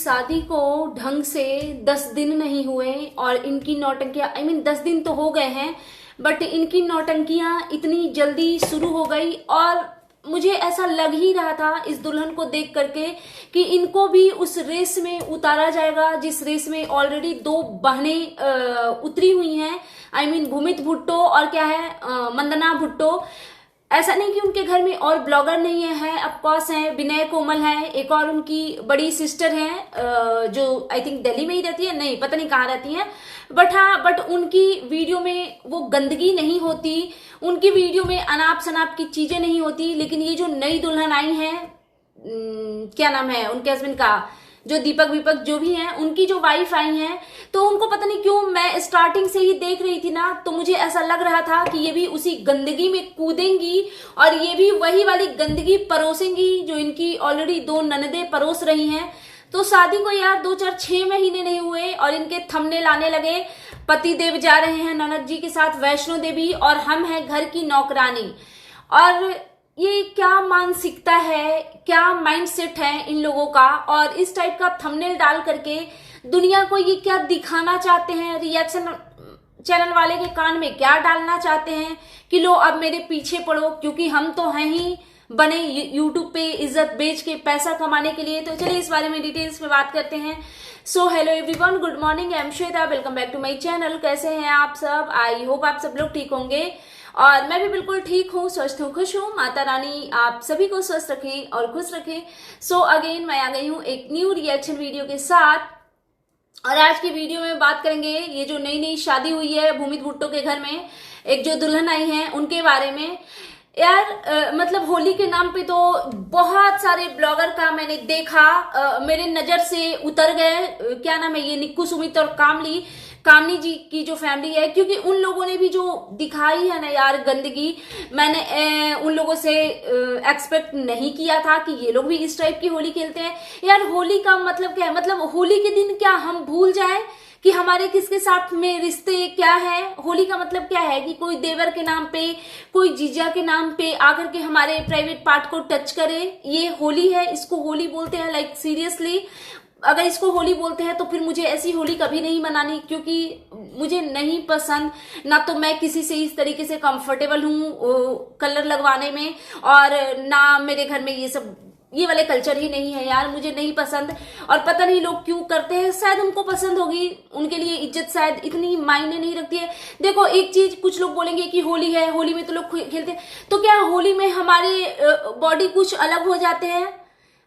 शादी को ढंग से 10 दिन नहीं हुए और इनकी नौटंकियां 10 दिन तो हो गए हैं, बट इनकी नौटंकियां इतनी जल्दी शुरू हो गई। और मुझे ऐसा लग ही रहा था इस दुल्हन को देख करके कि इनको भी उस रेस में उतारा जाएगा जिस रेस में ऑलरेडी 2 बहनें उतरी हुई हैं। भूमित भुट्टो और क्या है मंदना भुट्टो। ऐसा नहीं कि उनके घर में और ब्लॉगर नहीं है, ऑफकोर्स है, विनय कोमल है, एक और उनकी बड़ी सिस्टर है जो आई थिंक दिल्ली में ही रहती है, नहीं पता नहीं कहाँ रहती है। बट उनकी वीडियो में वो गंदगी नहीं होती, उनकी वीडियो में अनाप शनाप की चीजें नहीं होती। लेकिन ये जो नई दुल्हन आई है, क्या नाम है उनके हस्बैंड का, जो दीपक विपक जो भी हैं, उनकी जो वाइफ आई हैं, तो उनको पता नहीं क्यों मैं स्टार्टिंग से ही देख रही थी ना, तो मुझे ऐसा लग रहा था कि ये भी उसी गंदगी में कूदेंगी और ये भी वही वाली गंदगी परोसेंगी जो इनकी ऑलरेडी 2 ननदें परोस रही हैं। तो शादी को यार 2-4-6 महीने नहीं हुए और इनके थंबनेल आने लगे, पति देव जा रहे हैं ननद जी के साथ वैष्णो देवी और हम हैं घर की नौकरानी। और ये क्या मानसिकता है, क्या माइंडसेट है इन लोगों का, और इस टाइप का थंबनेल डाल करके दुनिया को ये क्या दिखाना चाहते हैं, रिएक्शन चैनल वाले के कान में क्या डालना चाहते हैं कि लो अब मेरे पीछे पड़ो, क्योंकि हम तो हैं ही बने यूट्यूब पे इज्जत बेच के पैसा कमाने के लिए। तो चलिए इस बारे में डिटेल्स में बात करते हैं। So hello everyone, good morning, I am Shweta, welcome back to my channel. कैसे हैं आप सब? आई होप आप सब लोग ठीक होंगे और मैं भी बिल्कुल ठीक हूँ, स्वस्थ हूँ, खुश हूँ। माता रानी आप सभी को स्वस्थ रखें और खुश रखें। सो अगेन मैं आ गई हूँ एक न्यू रिएक्शन वीडियो के साथ और आज की वीडियो में बात करेंगे ये जो नई नई शादी हुई है भूमित भुट्टो के घर में, एक जो दुल्हन आई है उनके बारे में। यार मतलब होली के नाम पे तो बहुत सारे ब्लॉगर का मैंने देखा, मेरे नजर से उतर गए। क्या नाम है ये, निक्कू सुमित और कामनी जी की जो फैमिली है, क्योंकि उन लोगों ने भी जो दिखाई है ना यार गंदगी, मैंने उन लोगों से एक्सपेक्ट नहीं किया था कि ये लोग भी इस टाइप की होली खेलते हैं। यार होली का मतलब क्या है? मतलब होली के दिन क्या हम भूल जाए कि हमारे किसके साथ में रिश्ते क्या है? होली का मतलब क्या है कि कोई देवर के नाम पे, कोई जीजा के नाम पे आकर के हमारे प्राइवेट पार्ट को टच करे, ये होली है? इसको होली बोलते हैं? लाइक सीरियसली, अगर इसको होली बोलते हैं तो फिर मुझे ऐसी होली कभी नहीं मनानी, क्योंकि मुझे नहीं पसंद। ना तो मैं किसी से इस तरीके से कंफर्टेबल हूँ कलर लगवाने में, और ना मेरे घर में ये वाले कल्चर ही नहीं है यार, मुझे नहीं पसंद। और पता नहीं लोग क्यों करते हैं, शायद उनको पसंद होगी, उनके लिए इज्जत शायद इतनी मायने नहीं रखती है। देखो एक चीज, कुछ लोग बोलेंगे कि होली है, होली में तो लोग खेलते हैं, तो क्या होली में हमारे बॉडी कुछ अलग हो जाते हैं?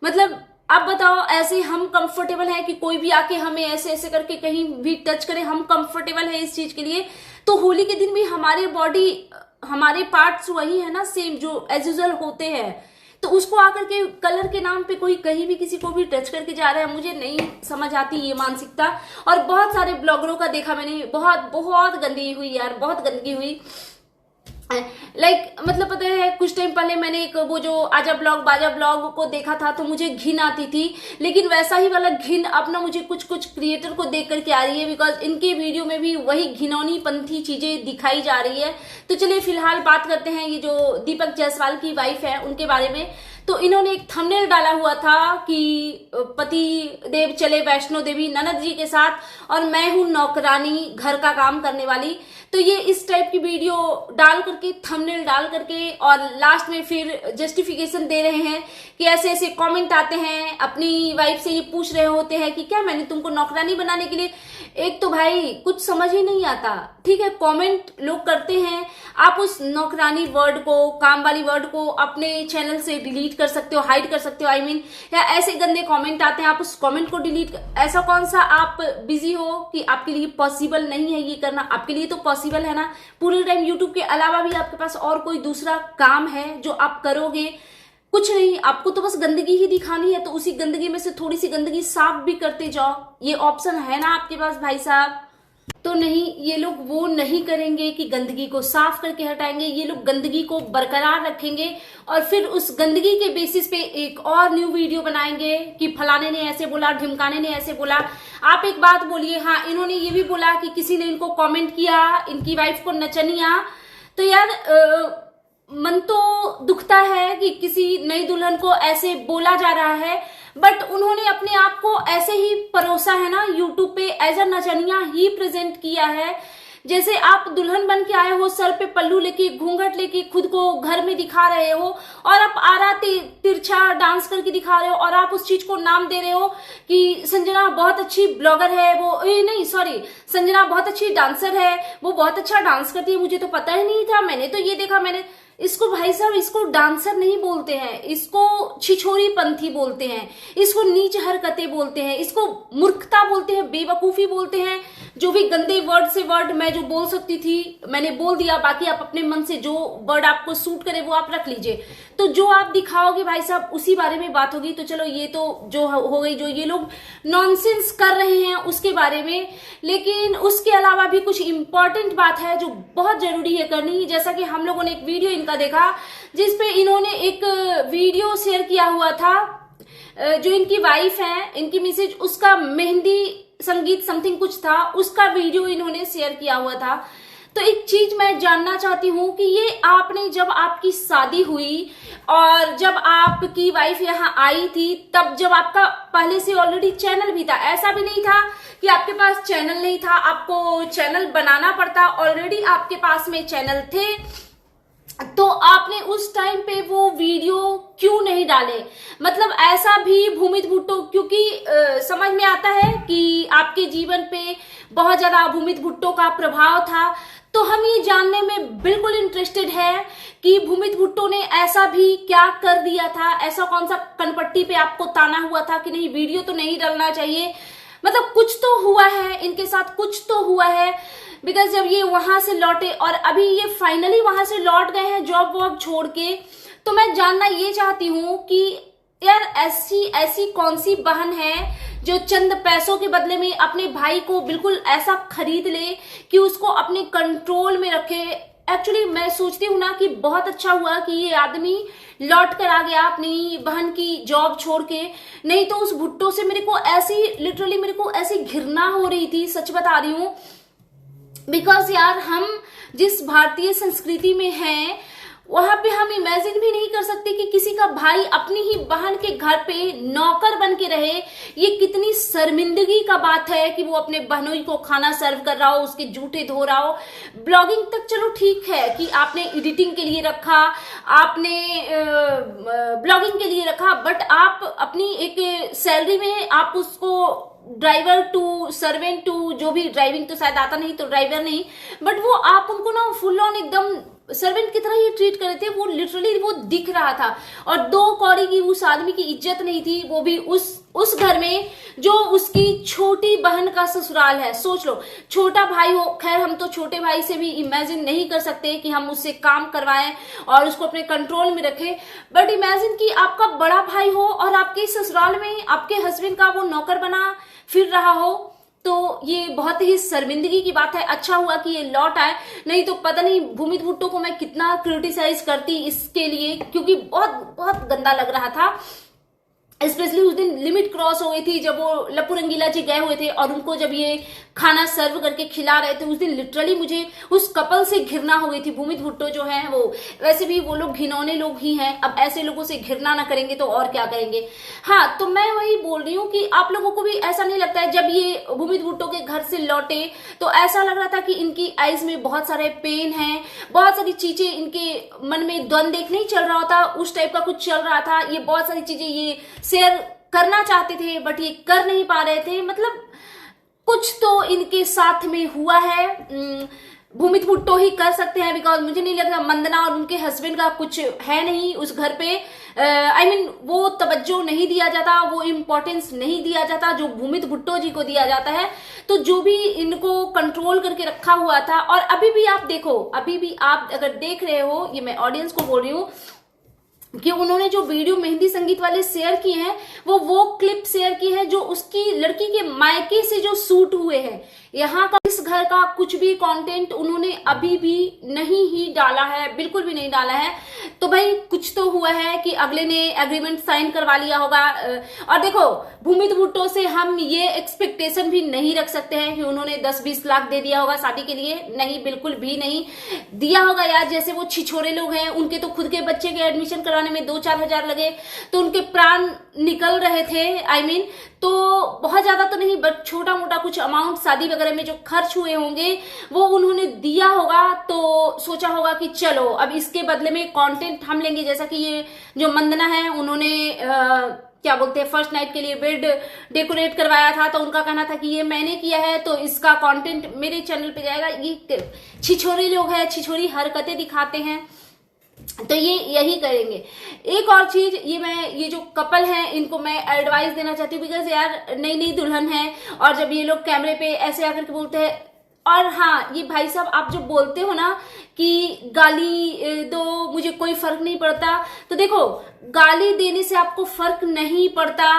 मतलब आप बताओ, ऐसे हम कंफर्टेबल हैं कि कोई भी आके हमें ऐसे ऐसे करके कहीं भी टच करे, हम कंफर्टेबल है इस चीज के लिए? तो होली के दिन भी हमारे बॉडी, हमारे पार्ट्स वही है ना, सेम जो एज यूजुअल होते हैं, तो उसको आकर के कलर के नाम पे कोई कहीं भी किसी को भी टच करके जा रहा है। मुझे नहीं समझ आती ये मानसिकता। और बहुत सारे ब्लॉगरों का देखा मैंने, बहुत गंदगी हुई यार, बहुत गंदगी हुई। मतलब पता है कुछ टाइम पहले मैंने एक वो जो आजा ब्लॉग बाजा ब्लॉग को देखा था, तो मुझे घिन आती थी, लेकिन वैसा ही वाला घिन अब ना मुझे कुछ क्रिएटर को देख करके आ रही है, बिकॉज इनके वीडियो में भी वही घिनौनी पंथी चीजें दिखाई जा रही है। तो चलिए फिलहाल बात करते हैं ये जो दीपक जायसवाल की वाइफ है उनके बारे में। तो इन्होंने एक थंबनेल डाला हुआ था कि पति देव चले वैष्णो देवी ननद जी के साथ और मैं हूं नौकरानी, घर का काम करने वाली। तो ये इस टाइप की वीडियो डाल करके, थंबनेल डाल करके, और लास्ट में फिर जस्टिफिकेशन दे रहे हैं कि ऐसे ऐसे कमेंट आते हैं, अपनी वाइफ से ये पूछ रहे होते हैं कि क्या मैंने तुमको नौकरानी बनाने के लिए। एक तो भाई कुछ समझ ही नहीं आता, ठीक है, कमेंट लोग करते हैं, आप उस नौकरानी वर्ड को, काम वाली वर्ड को अपने चैनल से डिलीट कर सकते हो, हाइड कर सकते हो, या ऐसे गंदे कमेंट आते हैं, आप उस कमेंट को डिलीट। ऐसा कौन सा आप बिजी हो कि आपके लिए पॉसिबल नहीं है ये करना? आपके लिए तो पॉसिबल है ना, पूरे टाइम यूट्यूब के अलावा भी आपके पास और कोई दूसरा काम है जो आप करोगे? कुछ नहीं, आपको तो बस गंदगी ही दिखानी है, तो उसी गंदगी में से थोड़ी सी गंदगी साफ भी करते जाओ, ये ऑप्शन है ना आपके पास भाई साहब। तो नहीं, ये लोग वो नहीं करेंगे कि गंदगी को साफ करके हटाएंगे, ये लोग गंदगी को बरकरार रखेंगे और फिर उस गंदगी के बेसिस पे एक और न्यू वीडियो बनाएंगे कि फलाने ने ऐसे बोला, ढिमकाने ने ऐसे बोला। आप एक बात बोलिए, हाँ इन्होंने ये भी बोला कि किसी ने इनको कमेंट किया, इनकी वाइफ को नचनिया। तो यार मन तो दुखता है कि किसी नई दुल्हन को ऐसे बोला जा रहा है, बट उन्होंने अपने आप को ऐसे ही परोसा है ना यूट्यूब पे, एज अ नचनिया ही प्रेजेंट किया है। जैसे आप दुल्हन बन के आए हो, सर पे पल्लू लेके, घूंघट लेके, खुद को घर में दिखा रहे हो, और आप आरा तिरछा डांस करके दिखा रहे हो, और आप उस चीज को नाम दे रहे हो कि संजना बहुत अच्छी ब्लॉगर है, वो नहीं सॉरी, संजना बहुत अच्छी डांसर है, वो बहुत अच्छा डांस करती है, मुझे तो पता ही नहीं था, मैंने तो ये देखा, मैंने इसको, भाई साहब इसको डांसर नहीं बोलते हैं, इसको छिछोरी पंथी बोलते हैं, इसको नीच हरकतें बोलते हैं, इसको मूर्खता बोलते हैं, बेवकूफी बोलते हैं। जो भी गंदे वर्ड से वर्ड मैं जो बोल सकती थी मैंने बोल दिया, बाकी आप अपने मन से जो वर्ड आपको सूट करे वो आप रख लीजिए। तो जो आप दिखाओगे भाई साहब उसी बारे में बात होगी। तो चलो ये तो जो हो गई, जो ये लोग नॉनसेंस कर रहे हैं उसके बारे में, लेकिन उसके अलावा भी कुछ इंपॉर्टेंट बात है जो बहुत जरूरी है करनी। जैसा कि हम लोगों ने एक वीडियो इनका देखा जिसपे इन्होंने एक वीडियो शेयर किया हुआ था, जो इनकी वाइफ है, इनकी मिसेज, उसका मेहंदी संगीत समथिंग कुछ था, उसका वीडियो इन्होंने शेयर किया हुआ था। तो एक चीज मैं जानना चाहती हूँ कि ये आपने जब आपकी शादी हुई और जब आपकी वाइफ यहाँ आई थी, तब जब आपका पहले से ऑलरेडी चैनल भी था, ऐसा भी नहीं था कि आपके पास चैनल नहीं था, आपको चैनल बनाना पड़ता, ऑलरेडी आपके पास में चैनल थे, तो आपने उस टाइम पे वो वीडियो क्यों नहीं डाले? मतलब ऐसा भी भूमित भुट्टो, क्योंकि समझ में आता है कि आपके जीवन पे बहुत ज्यादा भूमित भुट्टो का प्रभाव था, तो हम ये जानने में बिल्कुल इंटरेस्टेड है कि भूमित भुट्टो ने ऐसा भी क्या कर दिया था, ऐसा कौन सा कनपट्टी पे आपको ताना हुआ था कि नहीं वीडियो तो नहीं डालना चाहिए। मतलब कुछ तो हुआ है इनके साथ, कुछ तो हुआ है, बिकॉज जब ये वहां से लौटे और अभी ये फाइनली वहां से लौट गए हैं जॉब वॉब छोड़ के, तो मैं जानना ये चाहती हूँ कि यार ऐसी कौन सी बहन है जो चंद पैसों के बदले में अपने भाई को बिल्कुल ऐसा खरीद ले कि उसको अपने कंट्रोल में रखे। एक्चुअली मैं सोचती हूँ ना कि बहुत अच्छा हुआ कि ये आदमी लौट कर आ गया अपनी बहन की जॉब छोड़ के, नहीं तो उस भुट्टो से मेरे को ऐसी लिटरली मेरे को ऐसी घृणा हो रही थी, सच बता रही हूँ। बिकॉज यार हम जिस भारतीय संस्कृति में हैं वहां पे हम इमेजिन भी नहीं कर सकते कि किसी का भाई अपनी ही बहन के घर पे नौकर बन के रहे। ये कितनी शर्मिंदगी का बात है कि वो अपने बहनोई को खाना सर्व कर रहा हो, उसके जूठे धो रहा हो। ब्लॉगिंग तक चलो ठीक है कि आपने एडिटिंग के लिए रखा, आपने ब्लॉगिंग के लिए रखा, बट आप अपनी एक सैलरी में आप उसको ड्राइवर टू सर्वेंट टू, जो भी, ड्राइविंग तो शायद आता नहीं तो ड्राइवर नहीं, बट वो आप उनको ना फुल ऑन एकदम सर्वेंट की तरह ही ट्रीट कर रहे थे। वो लिटरली वो दिख रहा था, और 2 कौड़ी की उस आदमी की इज्जत नहीं थी, वो भी उस घर में जो उसकी छोटी बहन का ससुराल है। सोच लो, छोटा भाई हो, खैर हम तो छोटे भाई से भी इमेजिन नहीं कर सकते कि हम उससे काम करवाएं और उसको अपने कंट्रोल में रखें, बट इमेजिन कि आपका बड़ा भाई हो और आपके ससुराल में आपके हस्बैंड का वो नौकर बना फिर रहा हो, तो ये बहुत ही शर्मिंदगी की बात है। अच्छा हुआ कि ये लौट आए, नहीं तो पता नहीं भूमित भुट्टो को मैं कितना क्रिटिसाइज करती इसके लिए, क्योंकि बहुत बहुत गंदा लग रहा था। स्पेशली उस दिन लिमिट क्रॉस हो गई थी जब वो लप्पू रंगीला जी गए हुए थे और उनको जब ये खाना सर्व करके खिला रहे थे, उस दिन लिटरली मुझे उस कपल से घृणा हो गई थी। भूमित भुट्टो जो है वो वैसे भी वो लोग घिनौने लोग ही हैं, अब ऐसे लोगों से घृणा ना करेंगे तो और क्या करेंगे। हाँ, तो मैं वही बोल रही हूँ कि आप लोगों को भी ऐसा नहीं लगता है जब ये भूमित भुट्टो के घर से लौटे तो ऐसा लग रहा था कि इनकी आईज में बहुत सारे पेन है, बहुत सारी चीजें इनके मन में द्वंद्व एक नहीं चल रहा था, उस टाइप का कुछ चल रहा था। ये बहुत सारी चीजें ये शेयर करना चाहते थे बट ये कर नहीं पा रहे थे। मतलब कुछ तो इनके साथ में हुआ है, भूमित भुट्टो ही कर सकते हैं, बिकॉज मुझे नहीं लगता मंदना और उनके हस्बैंड का कुछ है नहीं उस घर पे। आई मीन वो तवज्जो नहीं दिया जाता, वो इम्पोर्टेंस नहीं दिया जाता जो भूमित भुट्टो जी को दिया जाता है। तो जो भी इनको कंट्रोल करके रखा हुआ था, और अभी भी आप देखो, अभी भी आप अगर देख रहे हो, ये मैं ऑडियंस को बोल रही हूँ कि उन्होंने जो वीडियो मेहंदी संगीत वाले शेयर किए हैं वो क्लिप शेयर की है जो उसकी लड़की के मायके से जो शूट हुए हैं। यहाँ का इस घर का कुछ भी कंटेंट उन्होंने अभी भी नहीं ही डाला है, बिल्कुल भी नहीं डाला है। तो भाई कुछ तो हुआ है कि अगले ने एग्रीमेंट साइन करवा लिया होगा। और देखो, भूमित भुट्टो से हम ये एक्सपेक्टेशन भी नहीं रख सकते हैं कि उन्होंने 10-20 लाख दे दिया होगा शादी के लिए, नहीं, बिल्कुल भी नहीं दिया होगा यार। जैसे वो छिछोरे लोग हैं, उनके तो खुद के बच्चे के एडमिशन करवाने में 2-4 हजार लगे तो उनके प्राण निकल रहे थे, आई मीन तो बहुत ज्यादा तो नहीं बट छोटा मोटा कुछ अमाउंट शादी वगैरह में जो खर्च हुए होंगे वो उन्होंने दिया होगा, तो सोचा होगा कि चलो अब इसके बदले में कंटेंट हम लेंगे। जैसा कि ये जो मंदना है उन्होंने क्या बोलते हैं फर्स्ट नाइट के लिए बेड डेकोरेट करवाया था, तो उनका कहना था कि ये मैंने किया है तो इसका कंटेंट मेरे चैनल पे जाएगा। ये छिछोरी लोग हैं, छिछोरी हरकतें दिखाते हैं, तो ये यही करेंगे। एक और चीज ये जो कपल है इनको मैं एडवाइस देना चाहती हूँ, बिकॉज यार नई नई दुल्हन है और जब ये लोग कैमरे पे ऐसे आकर के बोलते हैं, और हाँ ये भाई साहब आप जब बोलते हो ना कि गाली दो मुझे कोई फर्क नहीं पड़ता, तो देखो गाली देने से आपको फर्क नहीं पड़ता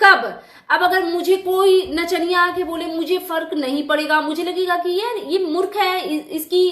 कब? अब अगर मुझे कोई नचनिया आके बोले मुझे फर्क नहीं पड़ेगा, मुझे लगेगा कि यार ये मूर्ख है, इसकी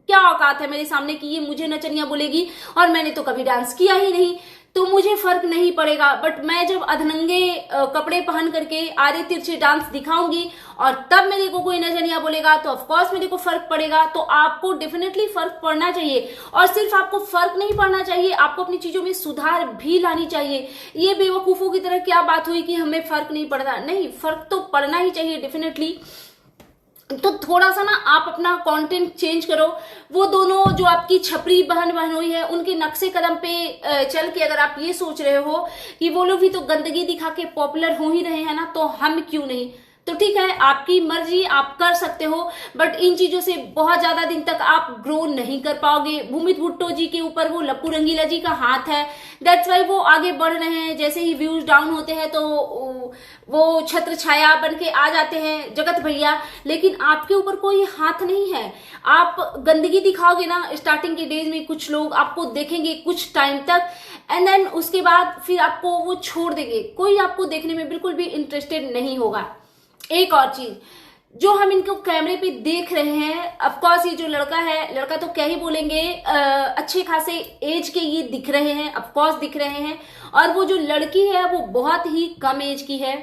क्या औकात है मेरे सामने कि ये मुझे नचनिया बोलेगी और मैंने तो कभी डांस किया ही नहीं, तो मुझे फर्क नहीं पड़ेगा। बट मैं जब अधनंगे कपड़े पहन करके आरे तिरछे डांस दिखाऊंगी और तब मेरे को कोई नजरिया बोलेगा तो ऑफकोर्स मेरे को फर्क पड़ेगा। तो आपको डेफिनेटली फर्क पड़ना चाहिए, और सिर्फ आपको फर्क नहीं पड़ना चाहिए, आपको अपनी चीजों में सुधार भी लानी चाहिए। ये बेवकूफों की तरह क्या बात हुई कि हमें फर्क नहीं पड़ता, नहीं फर्क तो पड़ना ही चाहिए डेफिनेटली। तो थोड़ा सा ना आप अपना कंटेंट चेंज करो। वो दोनों जो आपकी छपरी बहन बहनोई है उनके नक्शे कदम पे चल के अगर आप ये सोच रहे हो कि वो लोग भी तो गंदगी दिखा के पॉपुलर हो ही रहे हैं ना, तो हम क्यों नहीं, तो ठीक है आपकी मर्जी, आप कर सकते हो, बट इन चीजों से बहुत ज्यादा दिन तक आप ग्रो नहीं कर पाओगे। भूमित भुट्टो जी के ऊपर वो लप्पू रंगीला जी का हाथ है, दैट्स वाई वो आगे बढ़ रहे हैं। जैसे ही व्यूज डाउन होते हैं तो वो छत्र छाया बन के आ जाते हैं जगत भैया, लेकिन आपके ऊपर कोई हाथ नहीं है। आप गंदगी दिखाओगे ना स्टार्टिंग के डेज में, कुछ लोग आपको देखेंगे कुछ टाइम तक, एंड देन उसके बाद फिर आपको वो छोड़ देंगे, कोई आपको देखने में बिल्कुल भी इंटरेस्टेड नहीं होगा। एक और चीज जो हम इनको कैमरे पे देख रहे हैं, ऑफकोर्स ये जो लड़का है, लड़का तो क्या ही बोलेंगे, अच्छे खासे एज के ये दिख रहे हैं, ऑफकोर्स दिख रहे हैं, और वो जो लड़की है वो बहुत ही कम एज की है।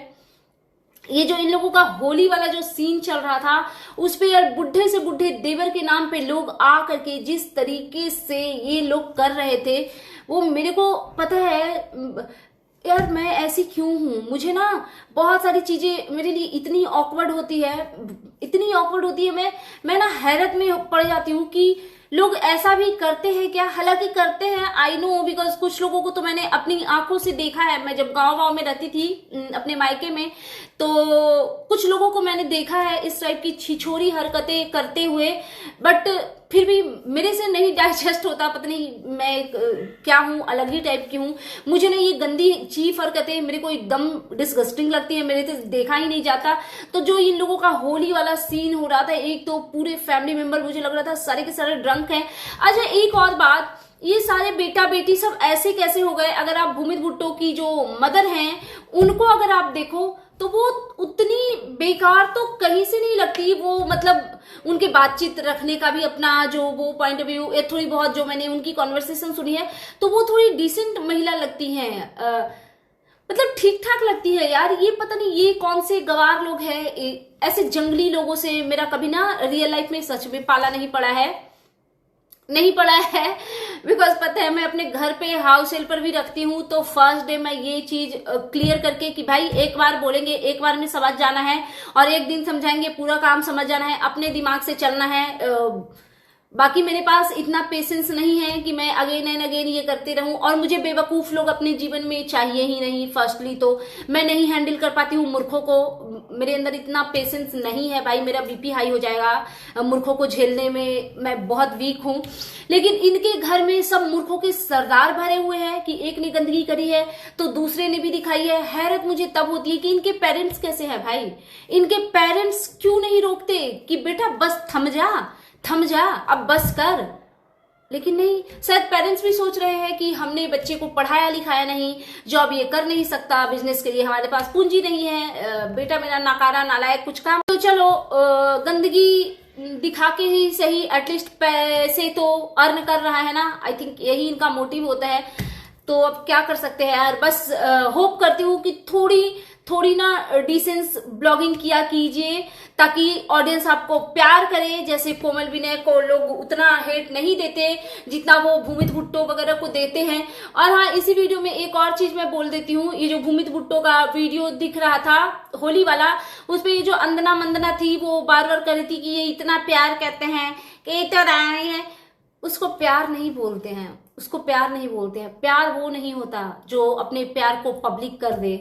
ये जो इन लोगों का होली वाला जो सीन चल रहा था उस पे यार बुढ़े से बुढ़े देवर के नाम पे लोग आ करके जिस तरीके से ये लोग कर रहे थे, वो मेरे को पता है यार मैं ऐसी क्यों हूं, मुझे ना बहुत सारी चीजें मेरे लिए इतनी ऑकवर्ड होती है, इतनी ऑकवर्ड होती है, मैं ना हैरत में पड़ जाती हूँ कि लोग ऐसा भी करते हैं क्या। हालांकि करते हैं, आई नो, बिकॉज कुछ लोगों को तो मैंने अपनी आंखों से देखा है। मैं जब गांव में रहती थी अपने मायके में, तो कुछ लोगों को मैंने देखा है इस टाइप की छिछोरी हरकतें करते हुए, बट फिर भी मेरे से नहीं डाइजेस्ट होता। पता नहीं मैं क्या हूं, अलग ही टाइप की हूं। मुझे ना ये गंदी चीफ हरकतें मेरे को एकदम डिस्गस्टिंग लगती है, मेरे से देखा ही नहीं जाता। तो जो इन लोगों का होली वाला सीन हो रहा था, एक तो पूरे फैमिली मेंबर मुझे लग रहा था सारे के सारे ड्रंक हैं। अच्छा एक और बात, ये सारे बेटा बेटी सब ऐसे कैसे हो गए? अगर आप भूमित भुट्टो की जो मदर हैं उनको अगर आप देखो तो वो उतनी बेकार तो कहीं से नहीं लगती। वो मतलब उनके बातचीत रखने का भी अपना जो वो पॉइंट ऑफ व्यू, थोड़ी बहुत जो मैंने उनकी कॉन्वर्सेशन सुनी है तो वो थोड़ी डिसेंट महिला लगती हैं, मतलब ठीक ठाक लगती है यार। ये पता नहीं ये कौन से गवार लोग हैं, ऐसे जंगली लोगों से मेरा कभी ना रियल लाइफ में सच में पाला नहीं पड़ा है, बिकॉज पता है मैं अपने घर पे हाउस हेल्पर भी रखती हूँ। तो फर्स्ट डे मैं ये चीज क्लियर करके कि भाई एक बार बोलेंगे, एक बार में समझ जाना है, और एक दिन समझाएंगे, पूरा काम समझ जाना है, अपने दिमाग से चलना है। बाकी मेरे पास इतना पेशेंस नहीं है कि मैं अगेन एंड अगेन ये करते रहूं, और मुझे बेवकूफ लोग अपने जीवन में चाहिए ही नहीं। फर्स्टली तो मैं नहीं हैंडल कर पाती हूँ मूर्खों को, मेरे अंदर इतना पेशेंस नहीं है भाई, मेरा बीपी हाई हो जाएगा मूर्खों को झेलने में, मैं बहुत वीक हूं। लेकिन इनके घर में सब मूर्खों के सरदार भरे हुए हैं कि एक ने गंदगी करी है तो दूसरे ने भी दिखाई है। हैरत मुझे तब होती है कि इनके पेरेंट्स कैसे हैं भाई, इनके पेरेंट्स क्यों नहीं रोकते कि बेटा बस थम जा अब बस कर। लेकिन नहीं, शायद पेरेंट्स भी सोच रहे हैं कि हमने बच्चे को पढ़ाया लिखाया नहीं, जॉब ये कर नहीं सकता, बिजनेस के लिए हमारे पास पूंजी नहीं है, बेटा मेरा नाकारा नालायक कुछ काम, तो चलो गंदगी दिखा के ही सही, एटलीस्ट पैसे तो अर्न कर रहा है ना। आई थिंक यही इनका मोटिव होता है। तो अब क्या कर सकते हैं यार, बस होप करती हूँ कि थोड़ी ना डिसेंस ब्लॉगिंग किया कीजिए ताकि ऑडियंस आपको प्यार करे। जैसे कोमल विनय को लोग उतना हेट नहीं देते जितना वो भूमित भुट्टो वगैरह को देते हैं। और हाँ, इसी वीडियो में एक और चीज मैं बोल देती हूँ, ये जो भूमित भुट्टो का वीडियो दिख रहा था होली वाला, उसपे ये जो अंदना मंदना थी वो बार बार कर रही थी कि ये इतना प्यार कहते हैं कि तो राय है, उसको प्यार नहीं बोलते हैं, उसको प्यार नहीं बोलते हैं। प्यार वो नहीं होता जो अपने प्यार को पब्लिक कर दे,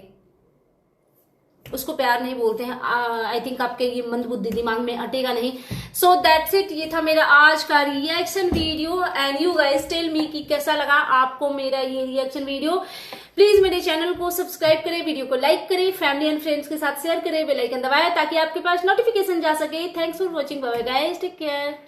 उसको प्यार नहीं बोलते हैं। आई थिंक आपके ये मंदबुद्धि दिमाग में अटेगा नहीं। सो दैट्स इट, ये था मेरा आज का reaction video and you guys tell me कि कैसा लगा आपको मेरा ये रिएक्शन वीडियो। प्लीज मेरे चैनल को सब्सक्राइब करें, वीडियो को लाइक करें, फैमिली एंड फ्रेंड्स के साथ शेयर करें, बेल आइकन दबाएं ताकि आपके पास नोटिफिकेशन जा सके। Thanks for watching, bye bye guys, take care.